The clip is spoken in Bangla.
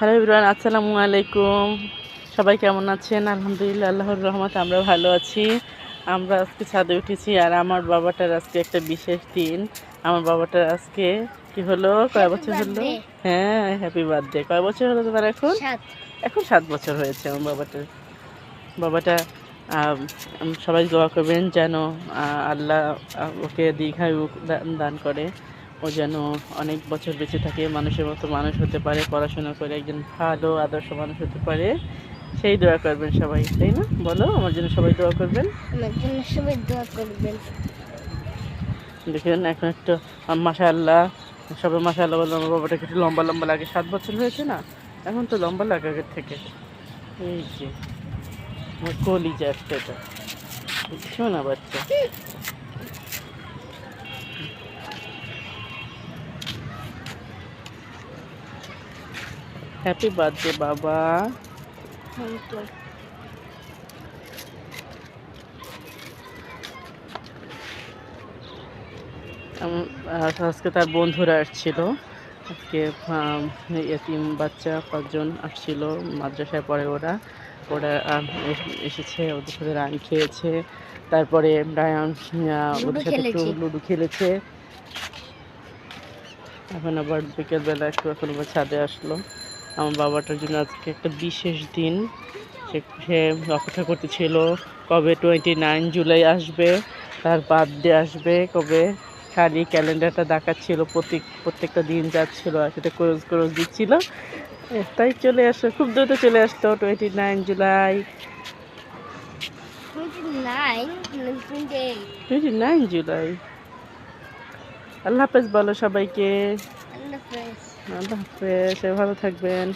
হ্যালো এভরিওয়ান, আসসালামু আলাইকুম। সবাই কেমন আছেন? আলহামদুলিল্লাহ, আল্লাহর রহমতে আমরা ভালো আছি। আমরা আজকে ছাদে উঠেছি আর আমার বাবাটার আজকে একটা বিশেষ দিন। আমার বাবাটার আজকে কি হলো, কয় হ্যাপি বছর হলো? বার্থডে। হ্যাঁ, হ্যাপি বার্থডে। কয় বছর হলো তোমার এখন? 7। এখন 7 বছর হয়েছে আমার বাবাটার। বাবাটা সবাই দোয়া করবেন যেন আল্লাহ ওকে দীর্ঘায়ু দান করে। ও যেন অনেক বছর বেঁচে থাকে, মানুষের মতো মানুষ হতে পারে, পড়াশোনা করে একজন ভালো আদর্শ মানুষ হতে পারে, সেই দোয়া করবেন সবাই, তাই না? বলো, আমার জন্য সবাই দোয়া করবেন। আমার জন্য সবাই দোয়া করবেন। দেখেন এখন একটু মাশাআল্লাহ, সবাই মাশাআল্লাহ বললো। আমার বাবাটাকে একটু লম্বা লম্বা লাগে, 7 বছর হয়েছে না, এখন তো লম্বা লাগে আগের থেকে। এই যে আমার কলিজা একটা, এটা শোনা বাচ্চা। হ্যাপি বার্থডে বাবা। Thank you. আজকে তার বন্ধুরা আসছিল। আজকে এতিম বাচ্চা 5জন আসছিল, মাদ্রাসায় পড়ে ওরা। ওরা এসেছে, ওদের সাথে রান খেয়েছে, তারপরে রায়ান ওদের সাথে একটু লুডো খেলেছে। এখন আবার বিকেলবেলা একটু এখন আবার ছাদে আসলো। আমার বাবাটার জন্য আজকে একটা বিশেষ দিন। সে অপেক্ষা করতেছিল কবে 29 জুলাই আসবে, তার বার্থডে আসবে কবে। খালি ক্যালেন্ডারটা দেখাচ্ছিল, প্রত্যেকটা দিন যাচ্ছিল আর সেটা ক্রোজ ক্রোজ দিচ্ছিল। তাই চলে আসলো, খুব দ্রুত চলে আসলো 29 জুলাই। 29 জুলাই। আল্লাহ হাফেজ বলো সবাইকে। আল্লাহ হাফেজ। আল্লাহ হাফেজ, ভালো থাকবেন।